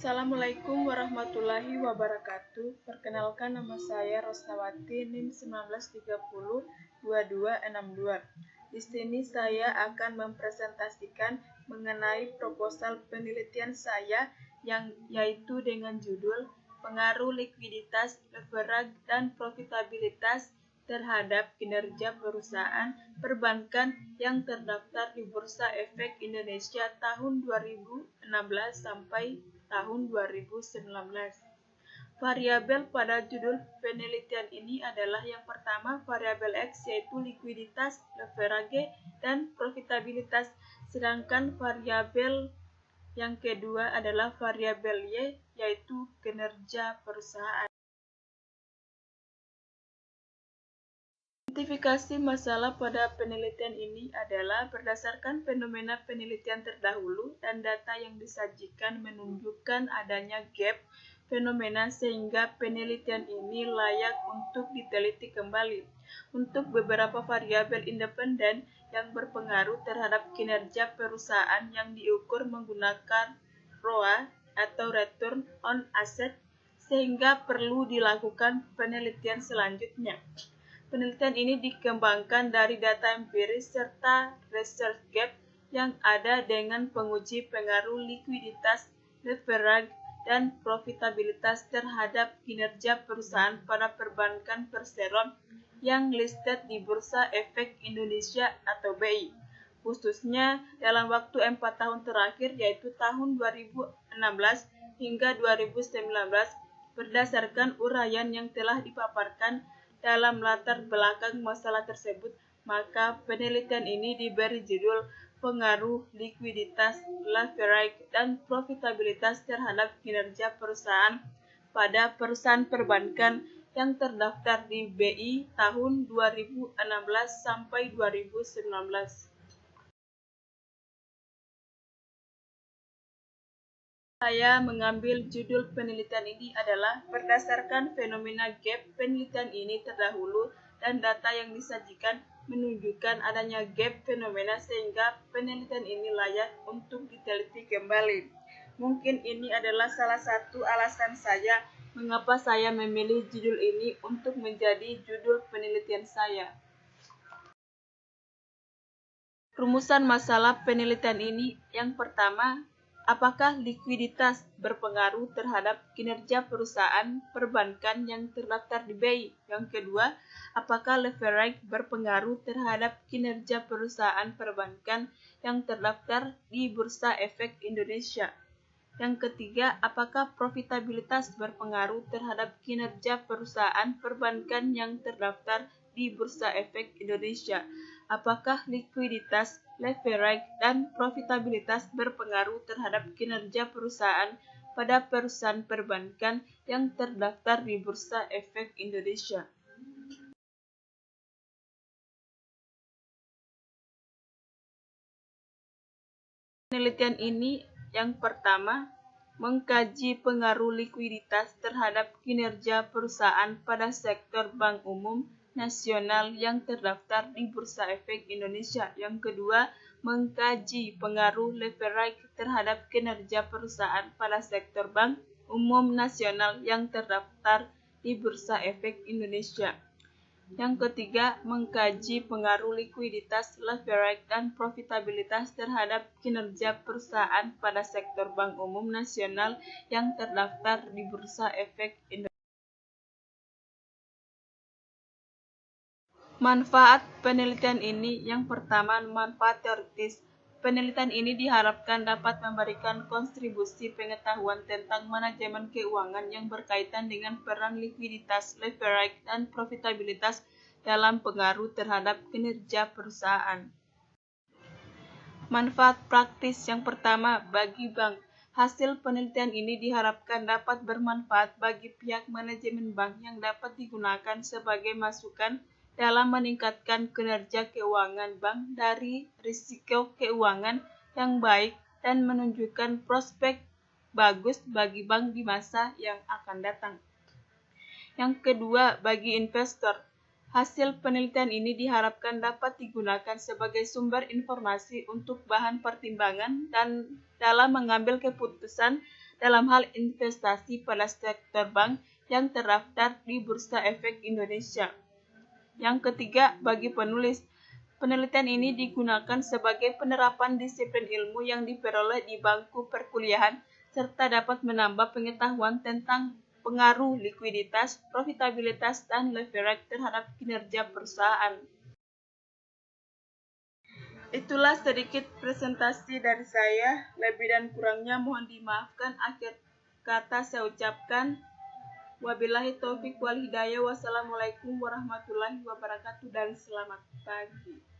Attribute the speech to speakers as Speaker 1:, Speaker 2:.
Speaker 1: Assalamualaikum warahmatullahi wabarakatuh. Perkenalkan, nama saya Rosnawati, NIM 19302262. Di sini saya akan mempresentasikan mengenai proposal penelitian saya yaitu dengan judul Pengaruh Likuiditas, Leverage, dan Profitabilitas terhadap kinerja perusahaan perbankan yang terdaftar di Bursa Efek Indonesia tahun 2016 sampai tahun 2019. Variabel pada judul penelitian ini adalah yang pertama variabel X, yaitu likuiditas, leverage, dan profitabilitas, sedangkan variabel yang kedua adalah variabel Y, yaitu kinerja perusahaan. Identifikasi masalah pada penelitian ini adalah berdasarkan fenomena penelitian terdahulu dan data yang disajikan menunjukkan adanya gap fenomena sehingga penelitian ini layak untuk diteliti kembali. Untuk beberapa variabel independen yang berpengaruh terhadap kinerja perusahaan yang diukur menggunakan ROA atau Return on Asset, sehingga perlu dilakukan penelitian selanjutnya. Penelitian ini dikembangkan dari data empiris serta research gap yang ada dengan penguji pengaruh likuiditas, leverage, dan profitabilitas terhadap kinerja perusahaan pada perbankan perseroan yang listed di Bursa Efek Indonesia atau BI, khususnya dalam waktu 4 tahun terakhir, yaitu tahun 2016 hingga 2019, berdasarkan uraian yang telah dipaparkan dalam latar belakang masalah tersebut. Maka penelitian ini diberi judul Pengaruh Likuiditas, Leverage, dan Profitabilitas terhadap kinerja perusahaan pada perusahaan perbankan yang terdaftar di BI tahun 2016 sampai 2019. Saya mengambil judul penelitian ini adalah berdasarkan fenomena gap. Penelitian ini terdahulu dan data yang disajikan menunjukkan adanya gap fenomena sehingga penelitian ini layak untuk diteliti kembali. Mungkin ini adalah salah satu alasan saya mengapa saya memilih judul ini untuk menjadi judul penelitian saya. Rumusan masalah penelitian ini yang pertama, apakah likuiditas berpengaruh terhadap kinerja perusahaan perbankan yang terdaftar di BI? Yang kedua, apakah leverage berpengaruh terhadap kinerja perusahaan perbankan yang terdaftar di Bursa Efek Indonesia? Yang ketiga, apakah profitabilitas berpengaruh terhadap kinerja perusahaan perbankan yang terdaftar di Bursa Efek Indonesia? Apakah likuiditas, leverage, dan profitabilitas berpengaruh terhadap kinerja perusahaan pada perusahaan perbankan yang terdaftar di Bursa Efek Indonesia? Penelitian ini yang pertama, mengkaji pengaruh likuiditas terhadap kinerja perusahaan pada sektor bank umum nasional yang terdaftar di Bursa Efek Indonesia. Yang kedua, mengkaji pengaruh leverage terhadap kinerja perusahaan pada sektor bank umum nasional yang terdaftar di Bursa Efek Indonesia. Yang ketiga, mengkaji pengaruh likuiditas, leverage, dan profitabilitas terhadap kinerja perusahaan pada sektor bank umum nasional yang terdaftar di Bursa Efek Indonesia. Manfaat penelitian ini yang pertama, manfaat teoritis. Penelitian ini diharapkan dapat memberikan kontribusi pengetahuan tentang manajemen keuangan yang berkaitan dengan peran likuiditas, leverage, dan profitabilitas dalam pengaruh terhadap kinerja perusahaan. Manfaat praktis yang pertama, bagi bank. Hasil penelitian ini diharapkan dapat bermanfaat bagi pihak manajemen bank yang dapat digunakan sebagai masukan dalam meningkatkan kinerja keuangan bank dari risiko keuangan yang baik dan menunjukkan prospek bagus bagi bank di masa yang akan datang. Yang kedua, bagi investor. Hasil penelitian ini diharapkan dapat digunakan sebagai sumber informasi untuk bahan pertimbangan dan dalam mengambil keputusan dalam hal investasi pada sektor bank yang terdaftar di Bursa Efek Indonesia. Yang ketiga, bagi penulis, penelitian ini digunakan sebagai penerapan disiplin ilmu yang diperoleh di bangku perkuliahan serta dapat menambah pengetahuan tentang pengaruh likuiditas, profitabilitas, dan leverage terhadap kinerja perusahaan. Itulah sedikit presentasi dari saya. Lebih dan kurangnya mohon dimaafkan. Akhir kata saya ucapkan wabillahi taufik wal hidayah. Wassalamualaikum warahmatullahi wabarakatuh dan selamat pagi.